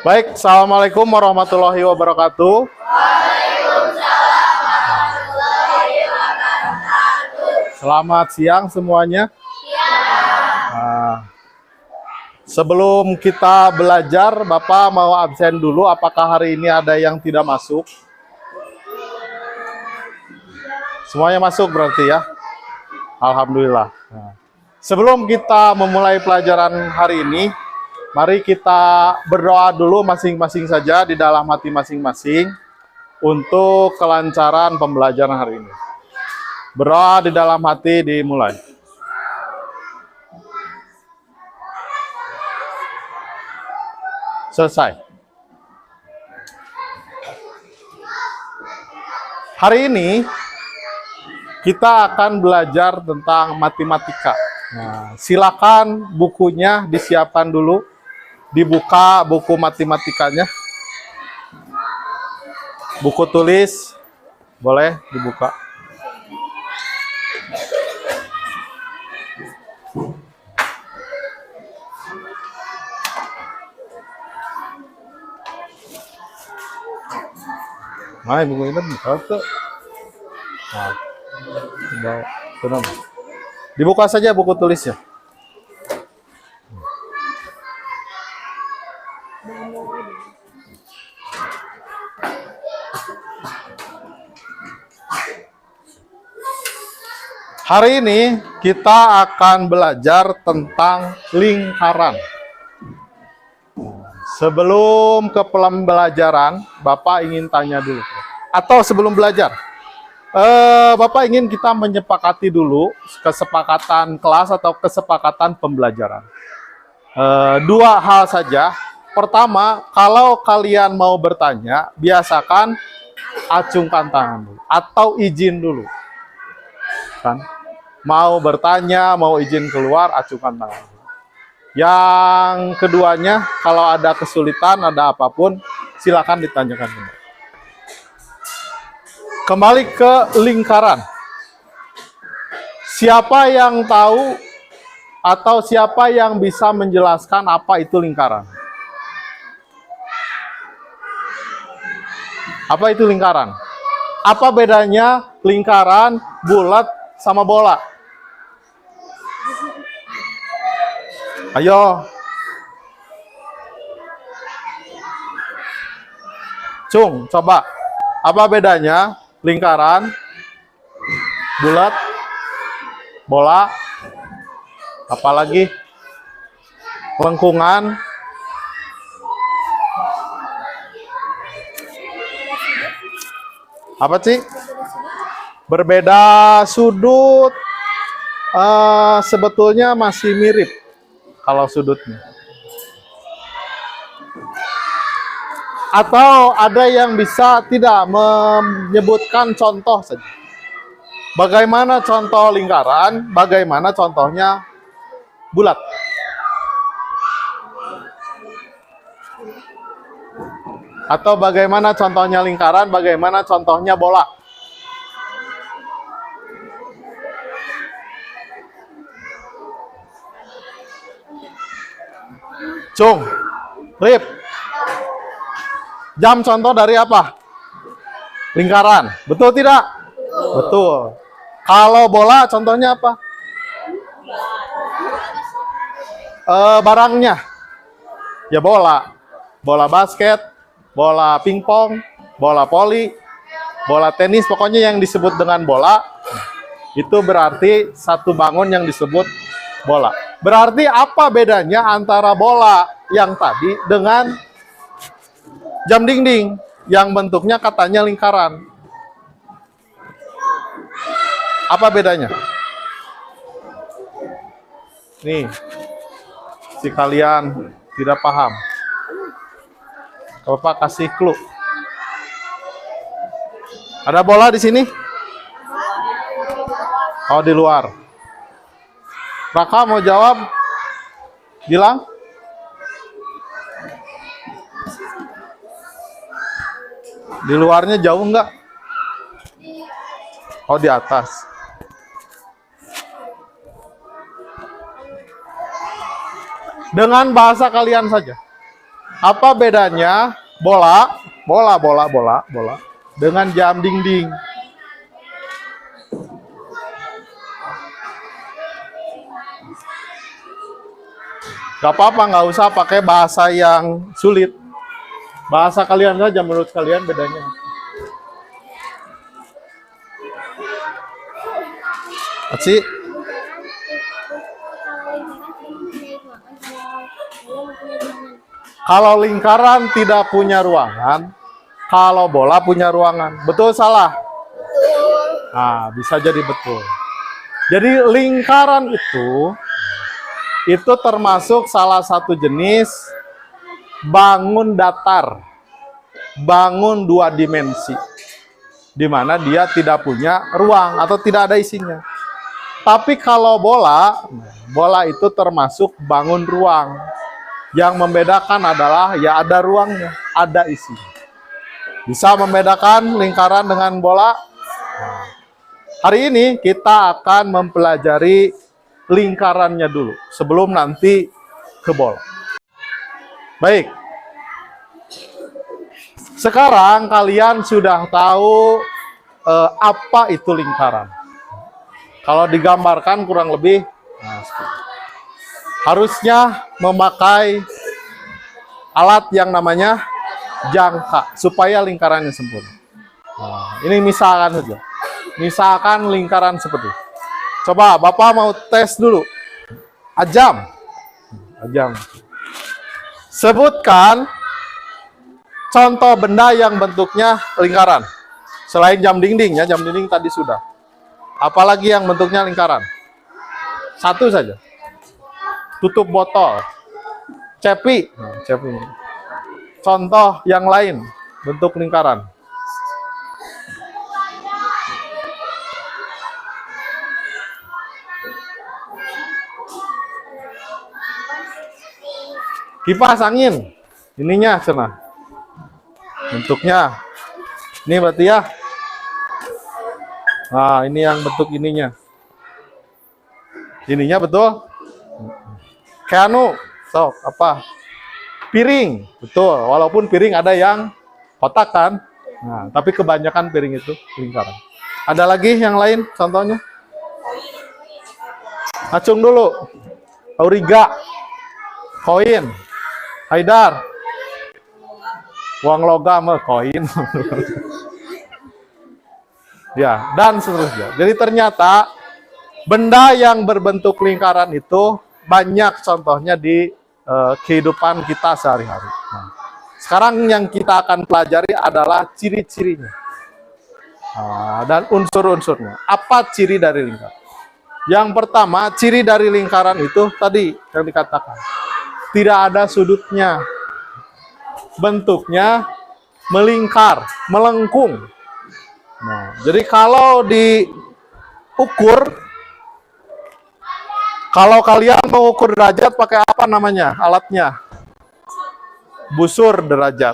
Baik, Assalamualaikum warahmatullahi wabarakatuh. Selamat siang semuanya. Nah, sebelum kita belajar, Bapak mau absen dulu. Apakah hari ini ada yang tidak masuk? Semuanya masuk berarti ya? Alhamdulillah. Nah, sebelum kita memulai pelajaran hari ini, mari kita berdoa dulu masing-masing saja di dalam hati masing-masing untuk kelancaran pembelajaran hari ini. Berdoa di dalam hati dimulai. Selesai. Hari ini kita akan belajar tentang matematika. Nah, silakan bukunya disiapkan dulu. Dibuka buku matematikanya. Buku tulis boleh dibuka. Nah, buku ini buka tuh. Nah, dibuka saja buku tulisnya. Hari ini kita akan belajar tentang lingkaran. Sebelum ke pembelajaran, Bapak ingin tanya dulu. Atau sebelum belajar, Bapak ingin kita menyepakati dulu kesepakatan kelas atau kesepakatan pembelajaran. Dua hal saja. Pertama, kalau kalian mau bertanya, biasakan acungkan tangan dulu atau izin dulu. Kan? Mau bertanya, mau izin keluar, acungkan tangan. Yang keduanya, kalau ada kesulitan, ada apapun, silakan ditanyakan kembali. Kembali ke lingkaran. Siapa yang tahu atau siapa yang bisa menjelaskan apa itu lingkaran? Apa itu lingkaran? Apa bedanya lingkaran, bulat, sama bola? Ayo. Cung, coba. Apa bedanya lingkaran, bulat, bola, apalagi lengkungan? Apa sih? Berbeda sudut. Sebetulnya masih mirip kalau sudutnya. Atau ada yang bisa tidak menyebutkan contoh saja. Bagaimana contoh lingkaran, bagaimana contohnya bulat. Atau bagaimana contohnya lingkaran, bagaimana contohnya bola. Cung, Rip, jam contoh dari apa? Lingkaran, betul tidak? Betul. Kalau bola contohnya apa? Barangnya, ya bola. Bola basket, bola pingpong, bola voli, bola tenis, pokoknya yang disebut dengan bola, itu berarti satu bangun yang disebut bola. Berarti apa bedanya antara bola yang tadi dengan jam dinding yang bentuknya katanya lingkaran? Apa bedanya? Nih, si kalian tidak paham. Bapak kasih clue. Ada bola di sini? Oh, di luar. Raka mau jawab? Bilang? Di luarnya jauh enggak? Oh, di atas. Dengan bahasa kalian saja. Apa bedanya bola dengan jam dinding? Gak apa-apa, nggak usah pakai bahasa yang sulit. Bahasa kalian saja, menurut kalian bedanya. Aci? Kalau lingkaran tidak punya ruangan, kalau bola punya ruangan. Betul salah? Nah, bisa jadi betul. Jadi lingkaran itu termasuk salah satu jenis bangun datar, bangun dua dimensi, di mana dia tidak punya ruang atau tidak ada isinya. Tapi kalau bola itu termasuk bangun ruang. Yang membedakan adalah ya ada ruangnya, ada isinya. Bisa membedakan lingkaran dengan bola? Hari ini kita akan mempelajari lingkarannya dulu, sebelum nanti ke bola. Baik. Sekarang kalian sudah tahu apa itu lingkaran. Kalau digambarkan kurang lebih, harusnya memakai alat yang namanya jangka, supaya lingkarannya sempurna. Ini misalkan saja. Misalkan lingkaran seperti ini. Coba Bapak mau tes dulu. Ajam. Sebutkan contoh benda yang bentuknya lingkaran. Selain jam dinding ya, jam dinding tadi sudah. Apalagi yang bentuknya lingkaran? Satu saja. Tutup botol. Cepi. Contoh yang lain bentuk lingkaran. Kipas angin, ininya sana. Bentuknya, ini berarti ya. Nah, ini yang bentuk ininya. Ininya betul. Kanu, sok apa? Piring, betul. Walaupun piring ada yang kotak kan. Nah, tapi kebanyakan piring itu lingkaran. Ada lagi yang lain contohnya? Acung dulu. Auriga, koin. Haidar, uang logam, koin. Ya, dan seterusnya. Jadi ternyata benda yang berbentuk lingkaran itu banyak contohnya di kehidupan kita sehari-hari. Nah, sekarang yang kita akan pelajari adalah ciri-cirinya dan unsur-unsurnya. Apa ciri dari lingkaran? Yang pertama, ciri dari lingkaran itu tadi yang dikatakan. Tidak ada sudutnya. Bentuknya melingkar, melengkung. Nah, jadi kalau diukur, kalau kalian mau ukur derajat pakai apa namanya alatnya? Busur derajat.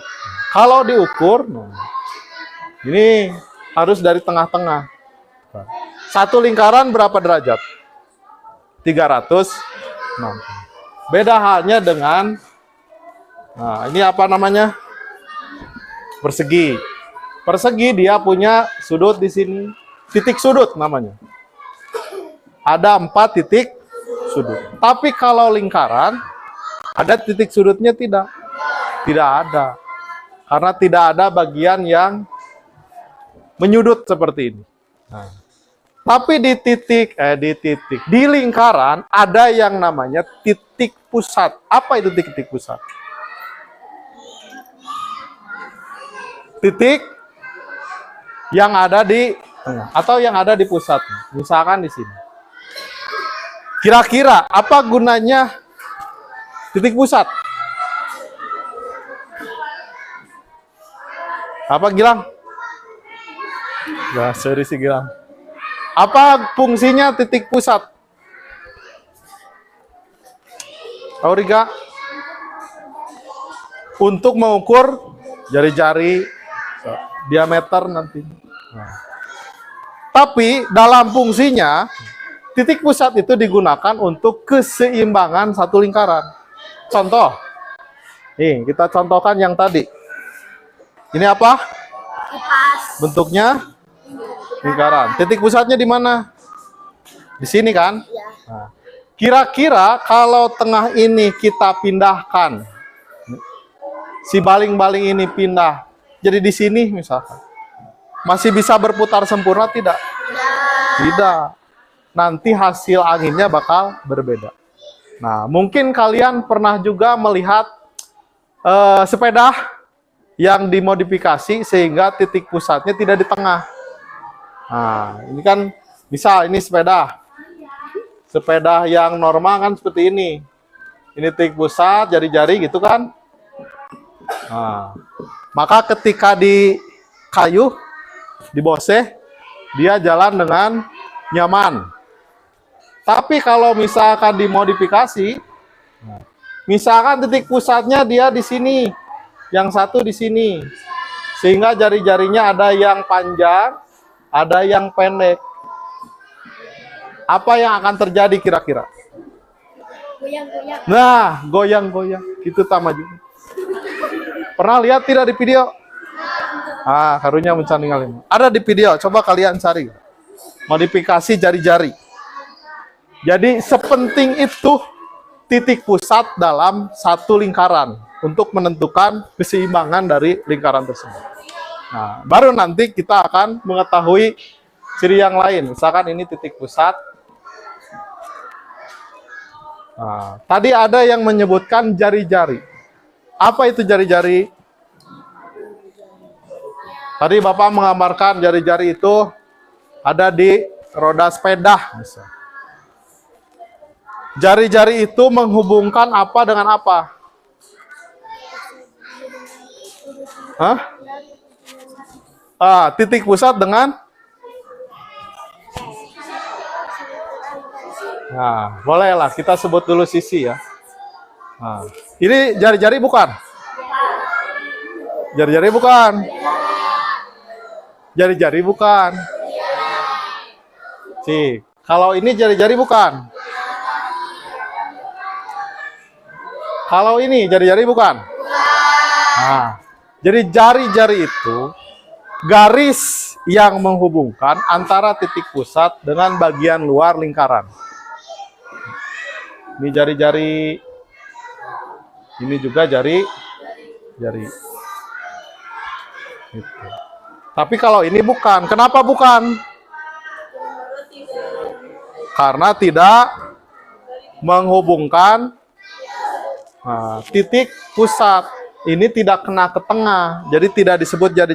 Kalau diukur, ini harus dari tengah-tengah. Satu lingkaran berapa derajat? 360. Beda halnya dengan, nah ini apa namanya? Persegi. Persegi dia punya sudut di sini, titik sudut namanya. Ada 4 titik sudut. Tapi kalau lingkaran, ada titik sudutnya tidak? Tidak ada. Karena tidak ada bagian yang menyudut seperti ini. Nah. Tapi di lingkaran ada yang namanya titik pusat. Apa itu titik pusat? Titik yang ada di tengah atau yang ada di pusat. Misalkan di sini. Kira-kira apa gunanya titik pusat? Apa Gilang? Nah, sorry sih Gilang. Apa fungsinya titik pusat? Auriga? Untuk mengukur jari-jari diameter nanti. Nah. Tapi dalam fungsinya, titik pusat itu digunakan untuk keseimbangan satu lingkaran. Contoh, Nih, kita contohkan yang tadi. Ini apa? Kipas. Bentuknya lingkaran. Titik pusatnya di mana? Di sini kan? Ya. Nah, kira-kira kalau tengah ini kita pindahkan, si baling-baling ini pindah, jadi di sini misalkan, masih bisa berputar sempurna tidak? Tidak. Nanti hasil anginnya bakal berbeda. Nah, mungkin kalian pernah juga melihat sepeda yang dimodifikasi sehingga titik pusatnya tidak di tengah. Nah, ini kan misal ini sepeda. Sepeda yang normal kan seperti ini. Ini titik pusat, jari-jari gitu kan. Nah, maka ketika di kayu, di boseh, dia jalan dengan nyaman. Tapi kalau misalkan dimodifikasi, misalkan titik pusatnya dia di sini, yang satu di sini. Sehingga jari-jarinya ada yang panjang, ada yang pendek. Apa yang akan terjadi kira-kira? Goyang-goyang. Nah, goyang-goyang. Itu sama juga. Pernah lihat tidak di video? Ah, karunya mencari ngalim. Ada di video, coba kalian cari. Modifikasi jari-jari. Jadi sepenting itu titik pusat dalam satu lingkaran untuk menentukan keseimbangan dari lingkaran tersebut. Nah, baru nanti kita akan mengetahui ciri yang lain. Misalkan ini titik pusat. Nah, tadi ada yang menyebutkan jari-jari. Apa itu jari-jari? Tadi Bapak menggambarkan jari-jari itu ada di roda sepeda. Jari-jari itu menghubungkan apa dengan apa? Hah? Titik pusat dengan? Nah, bolehlah kita sebut dulu sisi ya. Nah, ini jari-jari bukan? Jari-jari bukan? Jari-jari bukan? Si, kalau ini jari-jari bukan? Kalau ini jari-jari bukan? Nah, jadi jari-jari itu garis yang menghubungkan antara titik pusat dengan bagian luar lingkaran. Ini jari-jari, ini juga jari. Gitu. Tapi kalau ini bukan, kenapa bukan? Karena tidak menghubungkan titik pusat. Ini tidak kena ke tengah, jadi tidak disebut jari.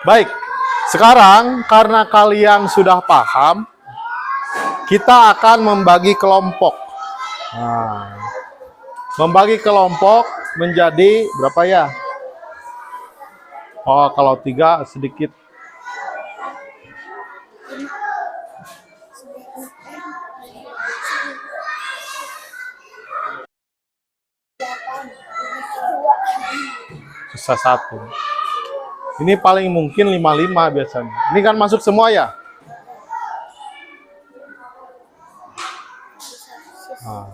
Baik, sekarang karena kalian sudah paham, kita akan membagi kelompok. Nah, membagi kelompok menjadi berapa ya? Oh, kalau 3 sedikit. Susah satu. Ini paling mungkin 55 biasanya. Ini kan masuk semua ya? Nah.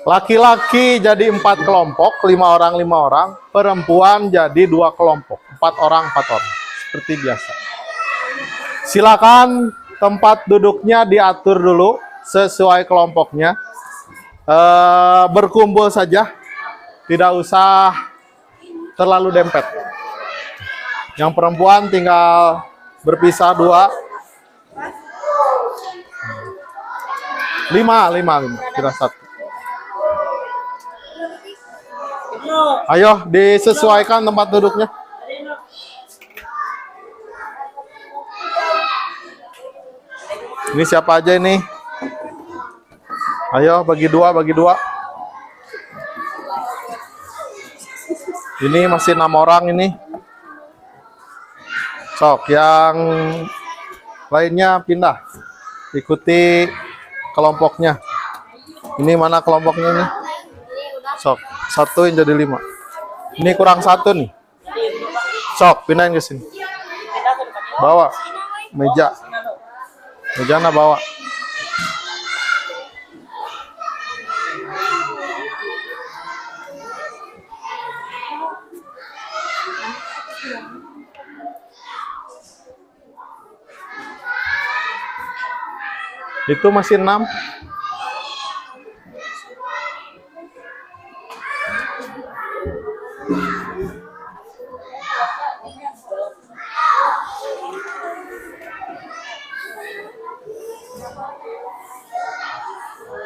Laki-laki jadi 4 kelompok, 5 orang, 5 orang. Perempuan jadi 2 kelompok, 4 orang, 4 orang. Seperti biasa. Silakan tempat duduknya diatur dulu sesuai kelompoknya. Berkumpul saja, tidak usah terlalu dempet. Yang perempuan tinggal berpisah 2. 5, kira 1. Ayo disesuaikan tempat duduknya. Ini siapa aja ini? Ayo bagi 2, bagi 2. Ini masih 6 orang ini. Sok, yang lainnya pindah. Ikuti kelompoknya. Ini mana kelompoknya nih? Sok, 1 yang jadi 5. Ini kurang 1 nih. Sok, pindahin ke sini. Bawa meja. Mejana bawa. Itu masih 6.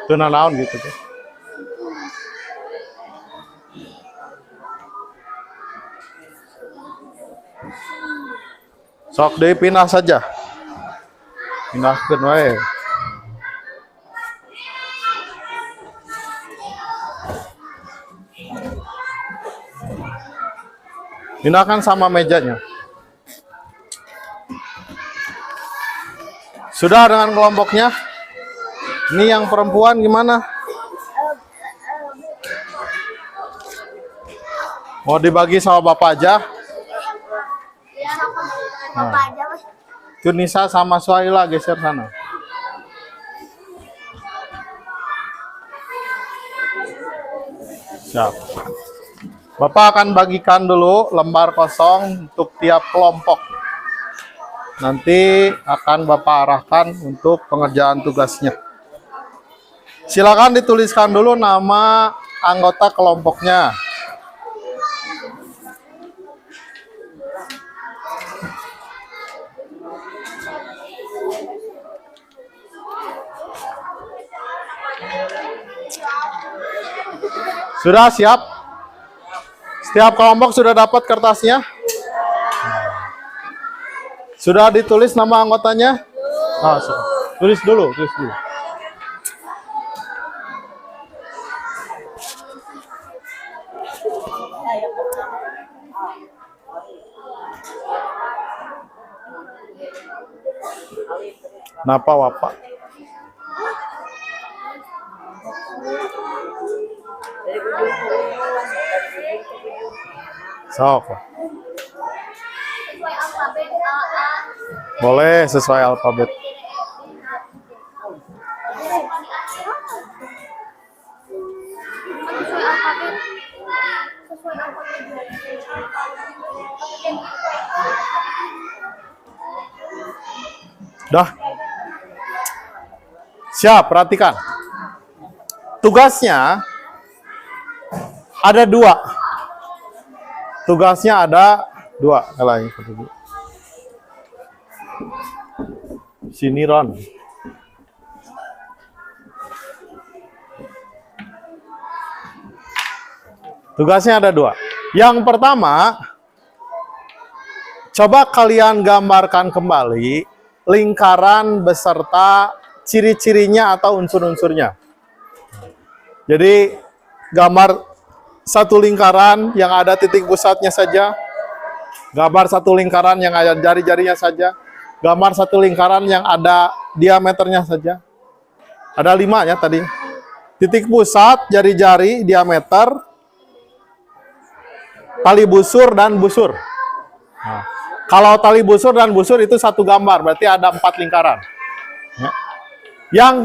Itu naon gitu tuh. Sok deh pindah saja. Pindahkeun wae. Pindahkan sama mejanya. Sudah dengan kelompoknya? Ini yang perempuan gimana? Mau dibagi sama bapak aja? Nah. Itu Nisa sama Suhaila geser sana. Siap. Bapak akan bagikan dulu lembar kosong untuk tiap kelompok. Nanti akan Bapak arahkan untuk pengerjaan tugasnya. Silakan dituliskan dulu nama anggota kelompoknya. Sudah siap? Setiap kelompok sudah dapat kertasnya? Sudah ditulis nama anggotanya? Ah, tulis dulu, tulis dulu. Napa wapa? Sok. Boleh sesuai alfabet. Dah. Siap, perhatikan. Tugasnya ada 2. Tugasnya ada 2. Lagi sini Ron. Tugasnya ada 2. Yang pertama, Coba kalian gambarkan kembali lingkaran beserta ciri-cirinya atau unsur-unsurnya. Jadi gambar satu lingkaran yang ada titik pusatnya saja. Gambar satu lingkaran yang ada jari-jarinya saja. Gambar satu lingkaran yang ada diameternya saja. Ada 5 ya tadi. Titik pusat, jari-jari, diameter, tali busur, dan busur. Nah, kalau tali busur dan busur itu satu gambar, berarti ada 4 lingkaran. Ya. Yang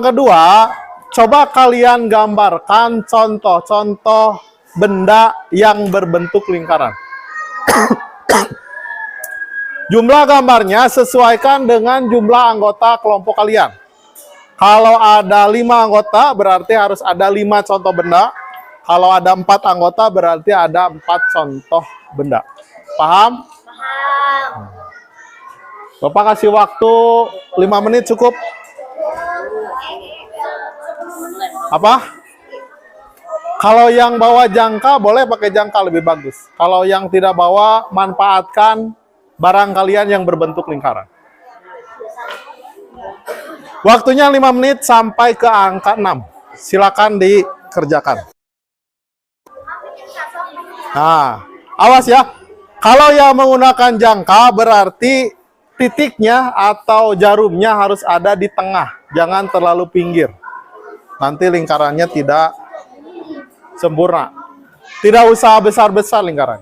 kedua, coba kalian gambarkan contoh-contoh benda yang berbentuk lingkaran. Jumlah gambarnya sesuaikan dengan jumlah anggota kelompok kalian. Kalau ada 5 anggota, berarti harus ada 5 contoh benda. Kalau ada 4 anggota, berarti ada 4 contoh benda. Paham? Paham. Bapak kasih waktu 5 menit cukup. Apa? Kalau yang bawa jangka, boleh pakai jangka lebih bagus. Kalau yang tidak bawa, manfaatkan barang kalian yang berbentuk lingkaran. Waktunya 5 menit sampai ke angka 6. Silakan dikerjakan. Nah, awas ya. Kalau yang menggunakan jangka berarti titiknya atau jarumnya harus ada di tengah. Jangan terlalu pinggir. Nanti lingkarannya tidak sempurna. Tidak usah besar-besar lingkaran.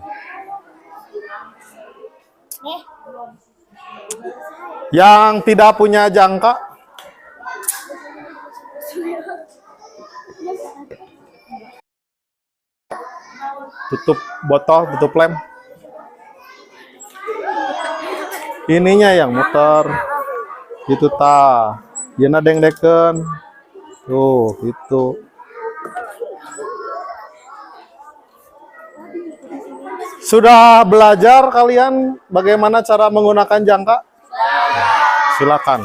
Yang tidak punya jangka, tutup botol, tutup lem. Ininya yang muter. Itu ta. Yana deng-deken. Tuh, itu. Sudah belajar kalian bagaimana cara menggunakan jangka? Silakan.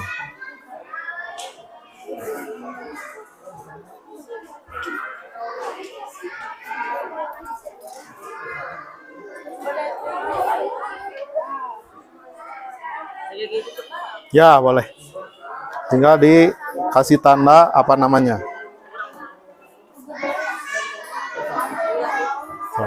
Ya, boleh. Tinggal dikasih tanda apa namanya. So.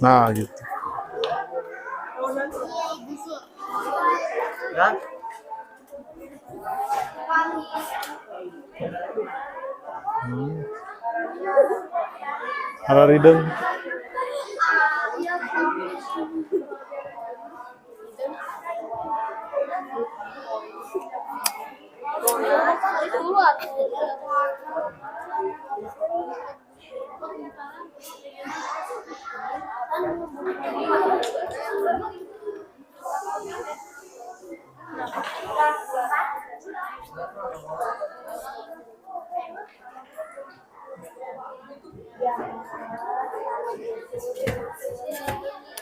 Nah, gitu. Ada rideng.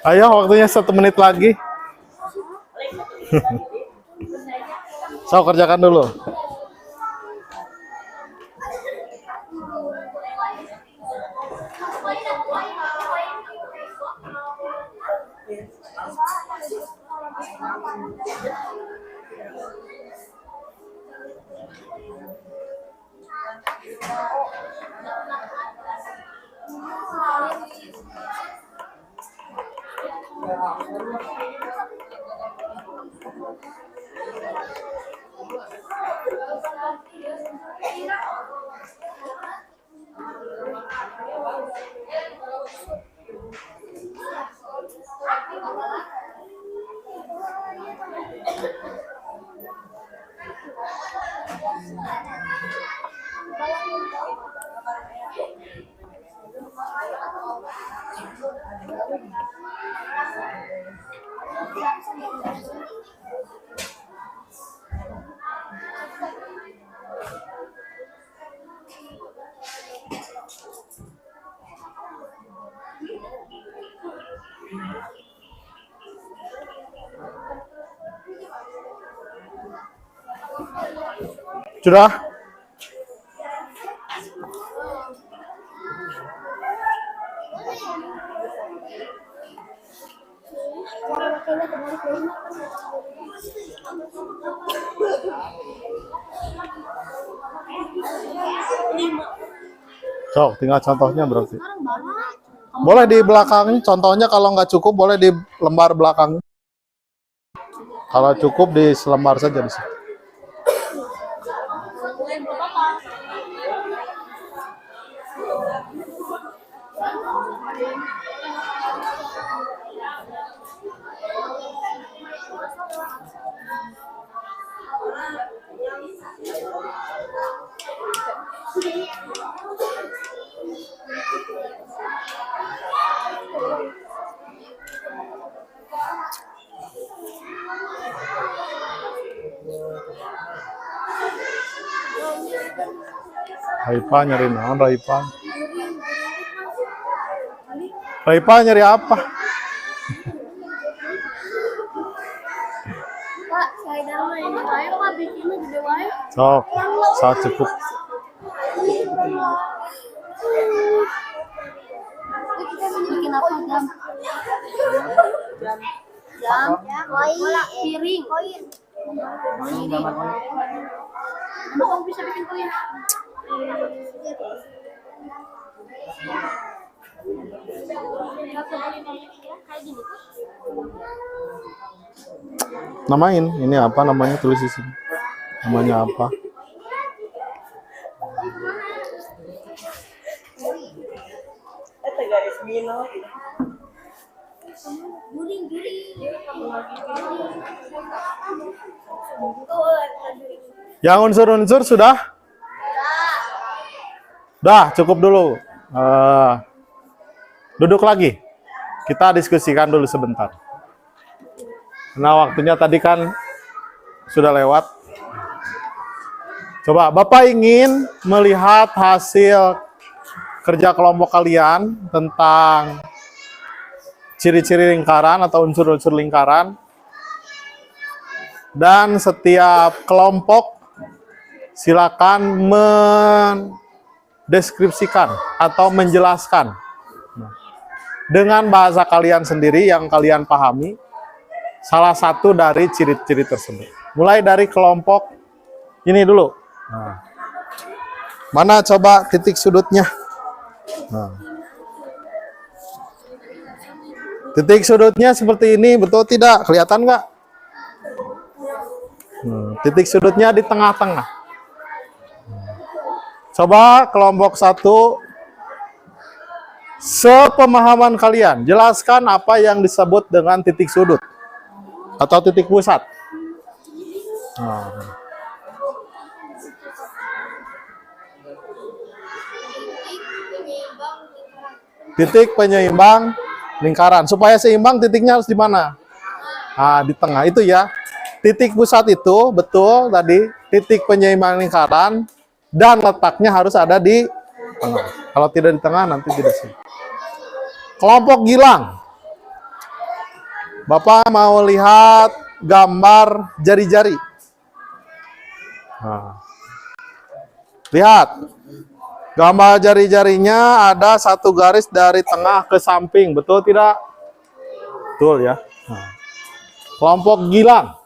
Ayo, waktunya 1 menit lagi. So, kerjakan dulu. Sudah? So, tinggal contohnya berarti. Boleh di belakangnya, contohnya kalau nggak cukup boleh di lembar belakang. Kalau cukup di selembar saja di situ. Raipa nyari naon Raipa? Raipa nyari apa? Pak, saya dalam ini wae, Pak, bikinnya gede wae. Sok, saat cukup. Bikin apa, Jam? Jam, bola, piring. Koin. Emang kamu bisa bikin koin? Namain, ini apa namanya, tulis di sini. Namanya apa? Yang unsur-unsur sudah? Dah, cukup dulu. Duduk lagi. Kita diskusikan dulu sebentar. Nah, waktunya tadi kan sudah lewat. Coba, Bapak ingin melihat hasil kerja kelompok kalian tentang ciri-ciri lingkaran atau unsur-unsur lingkaran. Dan setiap kelompok silakan mendeskripsikan atau menjelaskan dengan bahasa kalian sendiri yang kalian pahami salah satu dari ciri-ciri tersebut. Mulai dari kelompok ini dulu. Nah, mana coba titik sudutnya? Nah. Titik sudutnya seperti ini, betul tidak? Kelihatan nggak? Titik sudutnya di tengah-tengah. Coba kelompok 1, sepemahaman kalian, jelaskan apa yang disebut dengan titik sudut atau titik pusat. Titik penyeimbang lingkaran. Supaya seimbang titiknya harus di mana? Nah, di tengah itu ya. Titik pusat itu betul tadi, titik penyeimbang lingkaran dan letaknya harus ada di tengah. Kalau tidak di tengah nanti tidak sih. Kelompok Gilang. Bapak mau lihat gambar jari-jari. Nah. Lihat. Gambar jari-jarinya ada satu garis dari tengah ke samping. Betul tidak? Betul ya. Nah. Kelompok Gilang.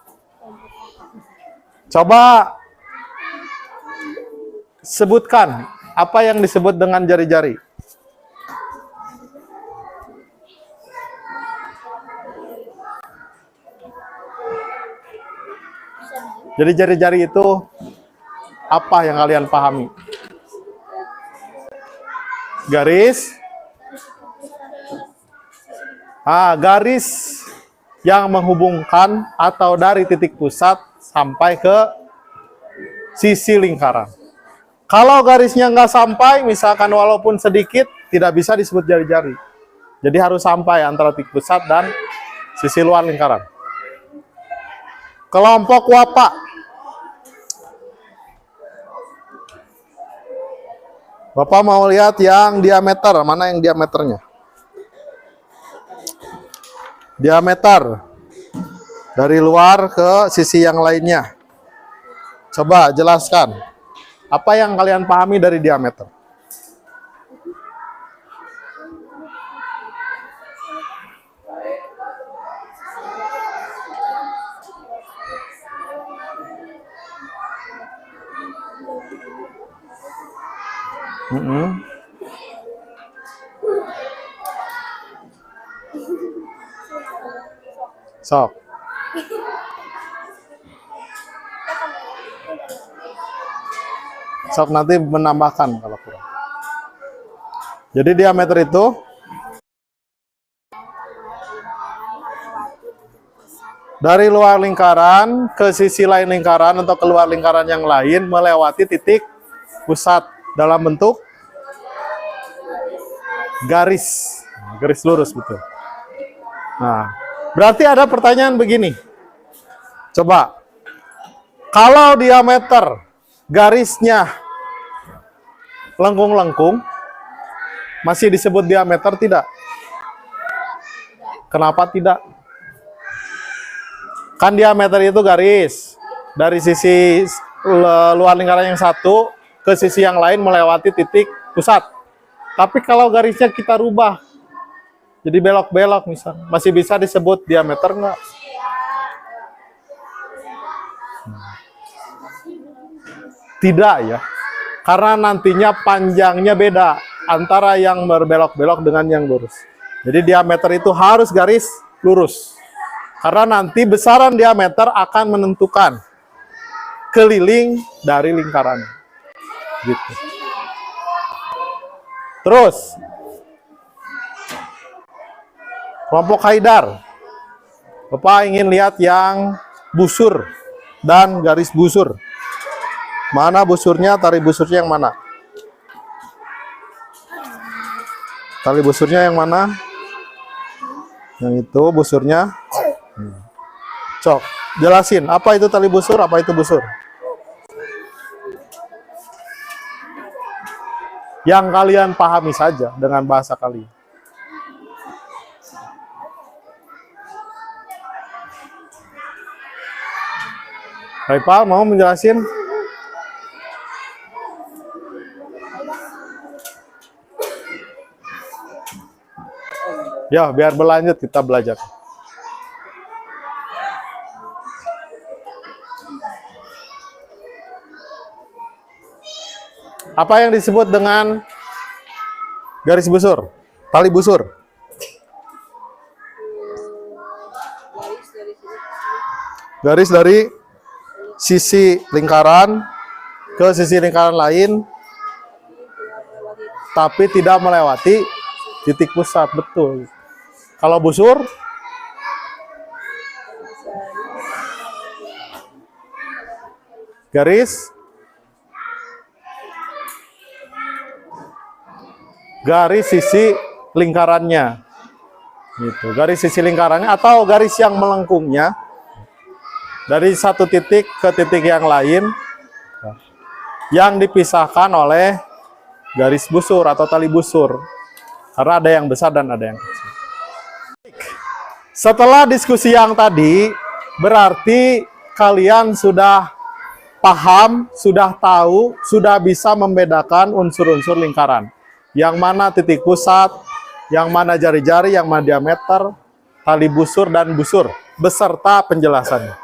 Coba sebutkan apa yang disebut dengan jari-jari. Jadi jari-jari itu apa yang kalian pahami? Garis. Garis yang menghubungkan atau dari titik pusat sampai ke sisi lingkaran. Kalau garisnya nggak sampai, misalkan walaupun sedikit, tidak bisa disebut jari-jari. Jadi harus sampai antara titik pusat dan sisi luar lingkaran. Kelompok wapak. Bapak mau lihat yang diameter, mana yang diameternya? Diameter dari luar ke sisi yang lainnya. Coba jelaskan. Apa yang kalian pahami dari diameter? Sok. Sok nanti menambahkan kalau kurang. Jadi diameter itu dari luar lingkaran ke sisi lain lingkaran atau keluar lingkaran yang lain melewati titik pusat dalam bentuk garis. Garis lurus, betul. Nah, berarti ada pertanyaan begini. Coba, kalau diameter garisnya lengkung-lengkung, masih disebut diameter tidak? Kenapa tidak? Kan diameter itu garis dari sisi luar lingkaran yang satu ke sisi yang lain melewati titik pusat. Tapi kalau garisnya kita rubah jadi belok-belok misalnya, masih bisa disebut diameter nggak? Tidak ya, karena nantinya panjangnya beda antara yang berbelok-belok dengan yang lurus. Jadi diameter itu harus garis lurus, karena nanti besaran diameter akan menentukan keliling dari lingkaran. Gitu. Terus kelompok Haidar. Bapak ingin lihat yang busur dan garis busur. Mana busurnya, tali busurnya yang mana? Tali busurnya yang mana? Yang itu busurnya. Cok, jelasin, apa itu tali busur, apa itu busur? Yang kalian pahami saja dengan bahasa kalian. Raipal mau menjelasin? Ya, biar berlanjut kita belajar. Apa yang disebut dengan garis busur? Tali busur. Garis dari sisi lingkaran ke sisi lingkaran lain, tapi tidak melewati titik pusat, betul. Kalau busur, garis sisi lingkarannya, gitu. Garis sisi lingkarannya atau garis yang melengkungnya dari satu titik ke titik yang lain, yang dipisahkan oleh garis busur atau tali busur, karena ada yang besar dan ada yang kecil. Setelah diskusi yang tadi, berarti kalian sudah paham, sudah tahu, sudah bisa membedakan unsur-unsur lingkaran. Yang mana titik pusat, yang mana jari-jari, yang mana diameter, tali busur dan busur. beserta penjelasannya.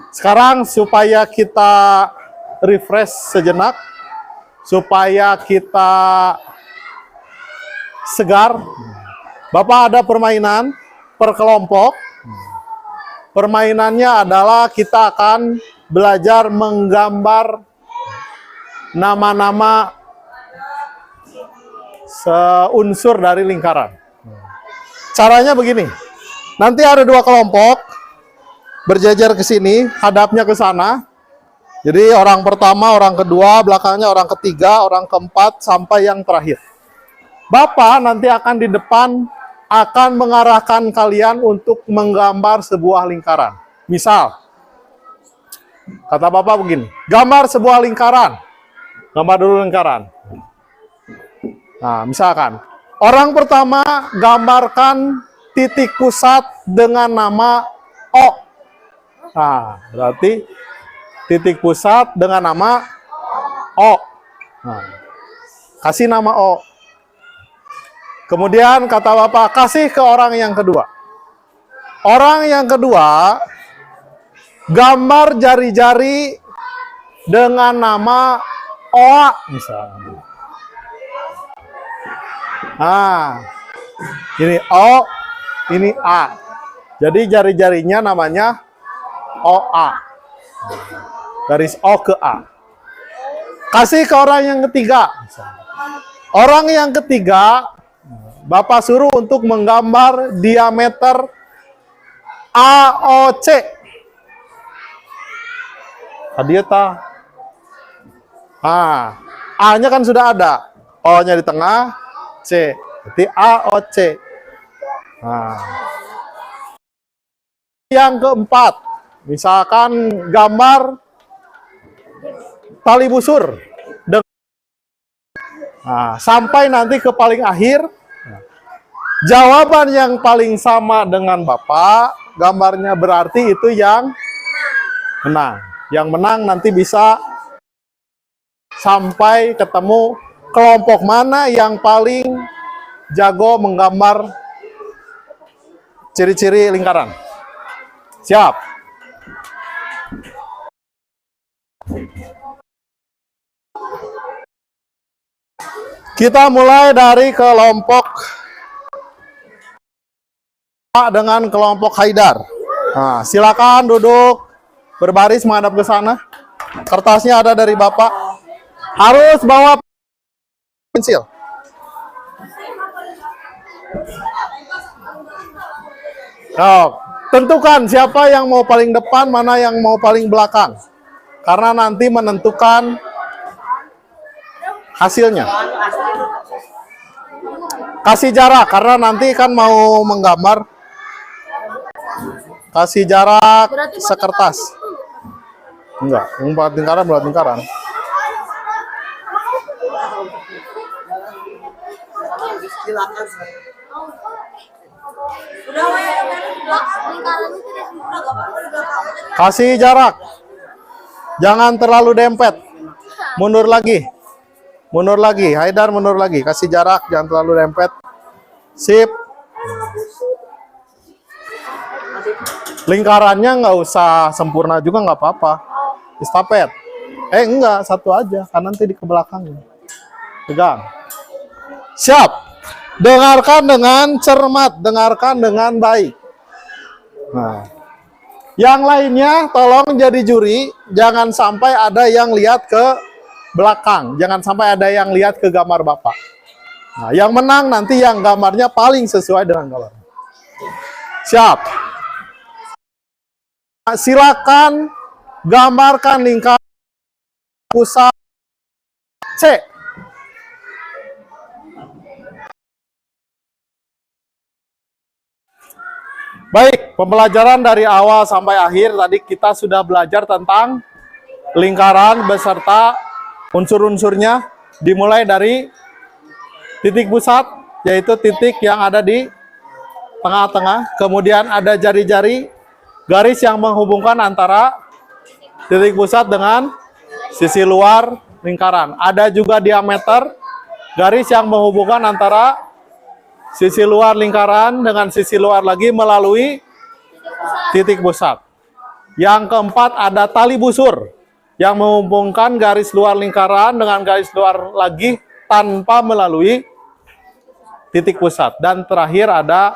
Sekarang supaya kita refresh sejenak, supaya kita segar, Bapak ada permainan per kelompok. Permainannya adalah kita akan belajar menggambar nama-nama seunsur dari lingkaran. Caranya begini. Nanti ada dua kelompok berjajar ke sini, hadapnya ke sana. Jadi orang pertama, orang kedua, belakangnya orang ketiga, orang keempat, sampai yang terakhir. Bapak nanti akan di depan akan mengarahkan kalian untuk menggambar sebuah lingkaran. Misal, kata Bapak begini, gambar sebuah lingkaran. Gambar dulu lingkaran. Nah, misalkan, orang pertama gambarkan titik pusat dengan nama O. Nah, berarti titik pusat dengan nama O. Nah, kasih nama O. Kemudian kata Bapak, kasih ke orang yang kedua. Orang yang kedua, gambar jari-jari dengan nama OA misalnya. Nah, ini O, ini A. Jadi jari-jarinya namanya OA. Garis O ke A. Kasih ke orang yang ketiga. Orang yang ketiga, Bapak suruh untuk menggambar diameter AOC. Adieta. Nah, A-nya kan sudah ada. O-nya di tengah, C. Berarti AOC. Nah. Yang keempat, misalkan gambar tali busur. Nah, sampai nanti ke paling akhir, jawaban yang paling sama dengan Bapak, gambarnya berarti itu yang menang. Yang menang nanti bisa sampai ketemu kelompok mana yang paling jago menggambar ciri-ciri lingkaran. Siap? Kita mulai dari kelompok A dengan kelompok Haidar. Nah, silakan duduk berbaris menghadap ke sana. Kertasnya ada dari Bapak. Harus bawa pensil. Oh, tentukan siapa yang mau paling depan, mana yang mau paling belakang. Karena nanti menentukan hasilnya. Kasih jarak, karena nanti kan mau menggambar. Kasih jarak sekertas. Enggak, buat lingkaran, buat lingkaran. Kasih jarak. Jangan terlalu dempet. Mundur lagi. Mundur lagi. Haidar mundur lagi. Kasih jarak, jangan terlalu dempet. Sip. Lingkarannya nggak usah sempurna juga, nggak apa-apa. Estafet. Enggak, satu aja. Kan nanti di ke belakangnya. Pegang. Siap. Dengarkan dengan cermat. Dengarkan dengan baik. Nah. Yang lainnya tolong jadi juri. Jangan sampai ada yang lihat ke belakang. Jangan sampai ada yang lihat ke gambar Bapak. Nah, yang menang nanti yang gambarnya paling sesuai dengan gambar. Siap. Silakan gambarkan lingkaran pusat C. Baik, pembelajaran dari awal sampai akhir tadi kita sudah belajar tentang lingkaran beserta unsur-unsurnya, dimulai dari titik pusat, yaitu titik yang ada di tengah-tengah, kemudian ada jari-jari, garis yang menghubungkan antara titik pusat dengan sisi luar lingkaran. Ada juga diameter, garis yang menghubungkan antara sisi luar lingkaran dengan sisi luar lagi melalui titik pusat. Yang keempat ada tali busur yang menghubungkan garis luar lingkaran dengan garis luar lagi tanpa melalui titik pusat. Dan terakhir ada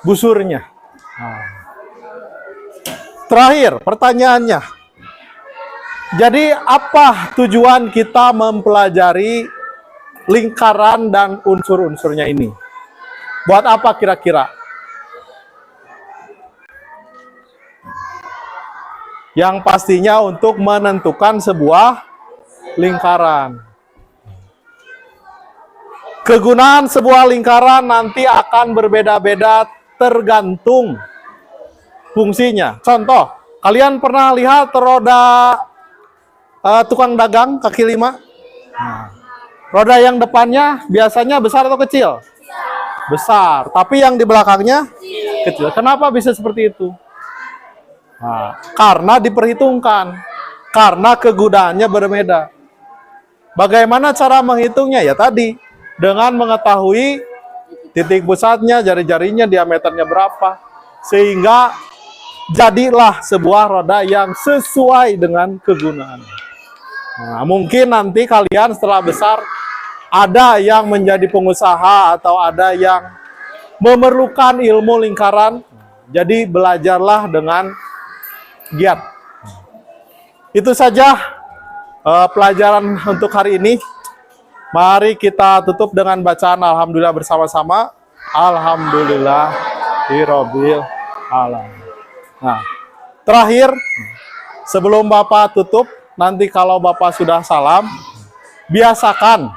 busurnya. Terakhir pertanyaannya. Jadi apa tujuan kita mempelajari lingkaran dan unsur-unsurnya ini? Buat apa kira-kira? Yang pastinya untuk menentukan sebuah lingkaran. Kegunaan sebuah lingkaran nanti akan berbeda-beda tergantung fungsinya. Contoh, kalian pernah lihat roda tukang dagang kaki 5? Roda yang depannya biasanya besar atau kecil? Besar. Tapi yang di belakangnya kecil. Kenapa bisa seperti itu? Karena diperhitungkan. Karena kegunaannya berbeda. Bagaimana cara menghitungnya? Ya tadi, dengan mengetahui titik pusatnya, jari-jarinya, diameternya berapa. Sehingga jadilah sebuah roda yang sesuai dengan kegunaan. Mungkin nanti kalian setelah besar, ada yang menjadi pengusaha atau ada yang memerlukan ilmu lingkaran. Jadi belajarlah dengan giat. Itu saja pelajaran untuk hari ini. Mari kita tutup dengan bacaan Alhamdulillah bersama-sama. Alhamdulillahirabbil alamin. Nah, terakhir sebelum Bapak tutup, nanti kalau Bapak sudah salam, biasakan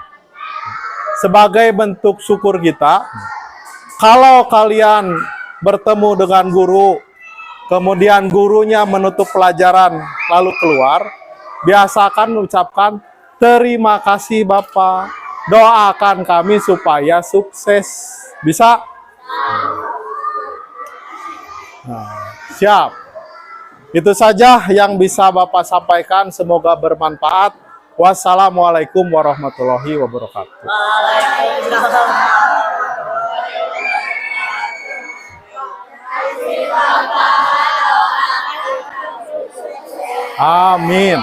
sebagai bentuk syukur kita, kalau kalian bertemu dengan guru, kemudian gurunya menutup pelajaran lalu keluar, biasakan ucapkan terima kasih Bapak, doakan kami supaya sukses. Bisa? Siap. Itu saja yang bisa Bapak sampaikan, semoga bermanfaat. Wassalamualaikum warahmatullahi wabarakatuh. Amin.